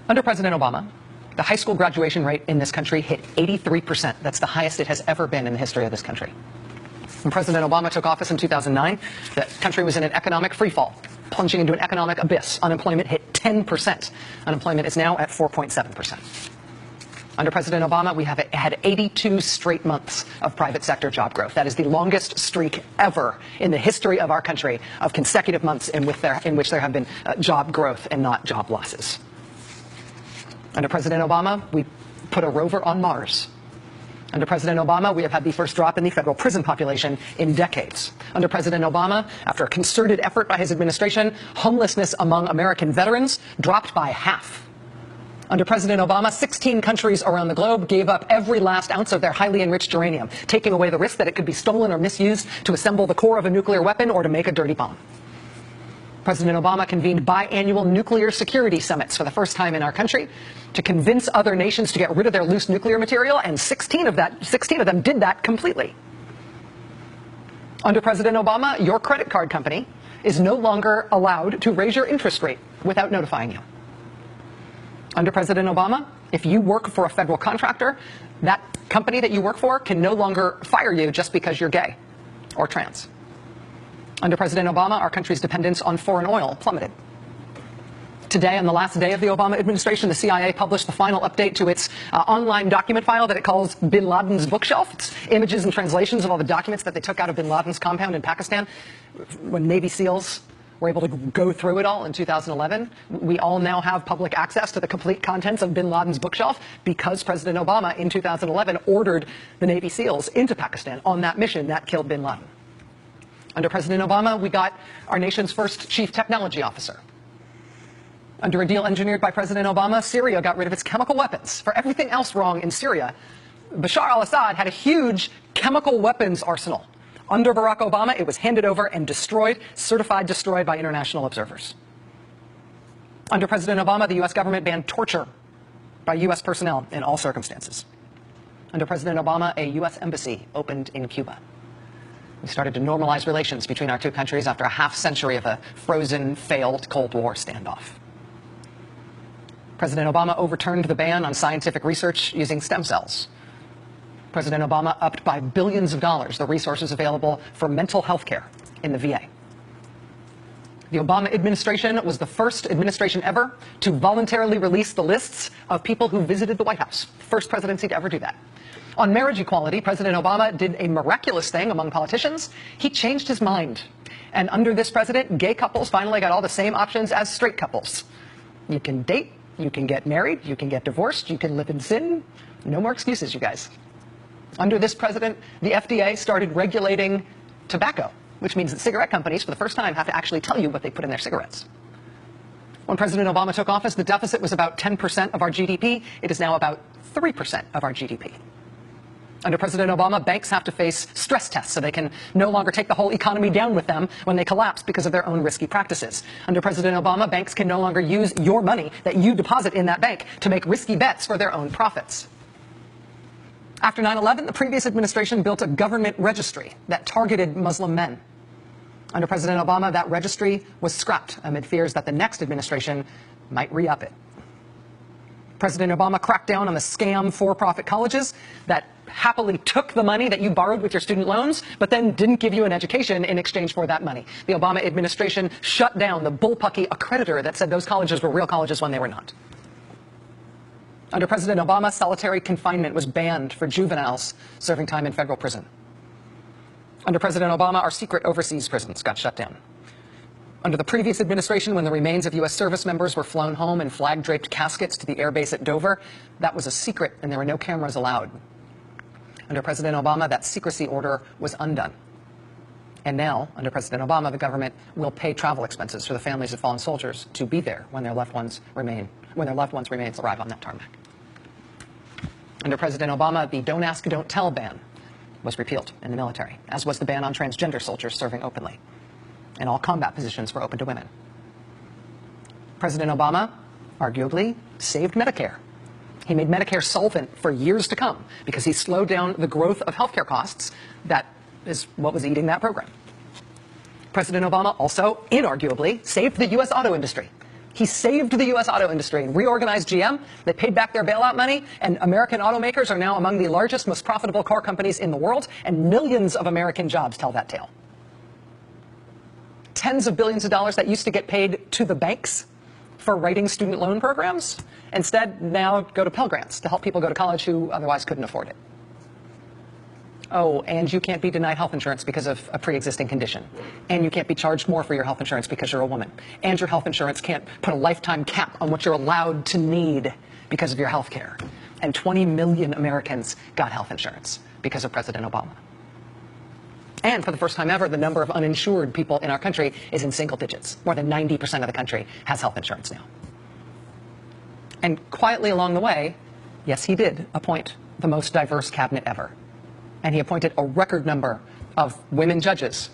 Under President Obama, the high school graduation rate in this country hit 83%. That's the highest it has ever been in the history of this country. When President Obama took office in 2009, the country was in an economic freefall, plunging into an economic abyss. Unemployment hit 10%. Unemployment is now at 4.7%. Under President Obama, we have had 82 straight months of private sector job growth. That is the longest streak ever in the history of our country of consecutive months in which there have been job growth and not job losses. Under President Obama, we put a rover on Mars. Under President Obama, we have had the first drop in the federal prison population in decades. Under President Obama, after a concerted effort by his administration, homelessness among American veterans dropped by half. Under President Obama, 16 countries around the globe gave up every last ounce of their highly enriched uranium, taking away the risk that it could be stolen or misused to assemble the core of a nuclear weapon or to make a dirty bomb. President Obama convened biannual nuclear security summits for the first time in our country to convince other nations to get rid of their loose nuclear material, and 16 of them did that completely. Under President Obama, your credit card company is no longer allowed to raise your interest rate without notifying you. Under President Obama, if you work for a federal contractor, that company that you work for can no longer fire you just because you're gay or trans. Under President Obama, our country's dependence on foreign oil plummeted. Today, on the last day of the Obama administration, the CIA published the final update to its online document file that it calls Bin Laden's bookshelf. It's images and translations of all the documents that they took out of Bin Laden's compound in Pakistan when Navy SEALs were able to go through it all in 2011. We all now have public access to the complete contents of Bin Laden's bookshelf because President Obama in 2011 ordered the Navy SEALs into Pakistan on that mission that killed Bin Laden. Under President Obama, we got our nation's first chief technology officer. Under a deal engineered by President Obama, Syria got rid of its chemical weapons. For everything else wrong in Syria, Bashar al-Assad had a huge chemical weapons arsenal. Under Barack Obama, it was handed over and destroyed, certified destroyed by international observers. Under President Obama, the U.S. government banned torture by U.S. personnel in all circumstances. Under President Obama, a U.S. embassy opened in Cuba. We started to normalize relations between our two countries after a half-century of a frozen, failed Cold War standoff. President Obama overturned the ban on scientific research using stem cells. President Obama upped by billions of dollars the resources available for mental health care in the VA. The Obama administration was the first administration ever to voluntarily release the lists of people who visited the White House. First presidency to ever do that. On marriage equality, President Obama did a miraculous thing among politicians. He changed his mind. And under this president, gay couples finally got all the same options as straight couples. You can date, you can get married, you can get divorced, you can live in sin. No more excuses, you guys. Under this president, the FDA started regulating tobacco, which means that cigarette companies, for the first time, have to actually tell you what they put in their cigarettes. When President Obama took office, the deficit was about 10% of our GDP. It is now about 3% of our GDP. Under President Obama, banks have to face stress tests so they can no longer take the whole economy down with them when they collapse because of their own risky practices. Under President Obama, banks can no longer use your money that you deposit in that bank to make risky bets for their own profits. After 9/11, the previous administration built a government registry that targeted Muslim men. Under President Obama, that registry was scrapped amid fears that the next administration might re-up it. President Obama cracked down on the scam for-profit colleges that happily took the money that you borrowed with your student loans, but then didn't give you an education in exchange for that money. The Obama administration shut down the bullpucky accreditor that said those colleges were real colleges when they were not. Under President Obama, solitary confinement was banned for juveniles serving time in federal prison. Under President Obama, our secret overseas prisons got shut down. Under the previous administration, when the remains of U.S. service members were flown home in flag-draped caskets to the air base at Dover, that was a secret and there were no cameras allowed. Under President Obama, that secrecy order was undone. And now, under President Obama, the government will pay travel expenses for the families of fallen soldiers to be there when their loved ones' remains arrive on that tarmac. Under President Obama, the Don't Ask, Don't Tell ban was repealed in the military, as was the ban on transgender soldiers serving openly. And all combat positions were open to women. President Obama arguably saved Medicare. He made Medicare solvent for years to come because he slowed down the growth of healthcare costs. That is what was eating that program. President Obama also inarguably saved the U.S. auto industry. He saved the U.S. auto industry and reorganized GM. They paid back their bailout money, and American automakers are now among the largest, most profitable car companies in the world, and millions of American jobs tell that tale. Tens of billions of dollars that used to get paid to the banks for writing student loan programs, instead now go to Pell Grants to help people go to college who otherwise couldn't afford it. Oh, and you can't be denied health insurance because of a pre-existing condition. And you can't be charged more for your health insurance because you're a woman. And your health insurance can't put a lifetime cap on what you're allowed to need because of your health care. And 20 million Americans got health insurance because of President Obama. And for the first time ever, the number of uninsured people in our country is in single digits. More than 90% of the country has health insurance now. And quietly along the way, yes, he did appoint the most diverse cabinet ever. And he appointed a record number of women judges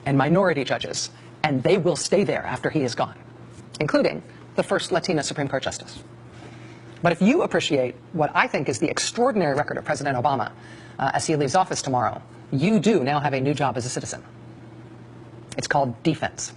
and minority judges, and they will stay there after he is gone, including the first Latina Supreme Court justice. But if you appreciate what I think is the extraordinary record of President Obama as he leaves office tomorrow, you do now have a new job as a citizen. It's called defense.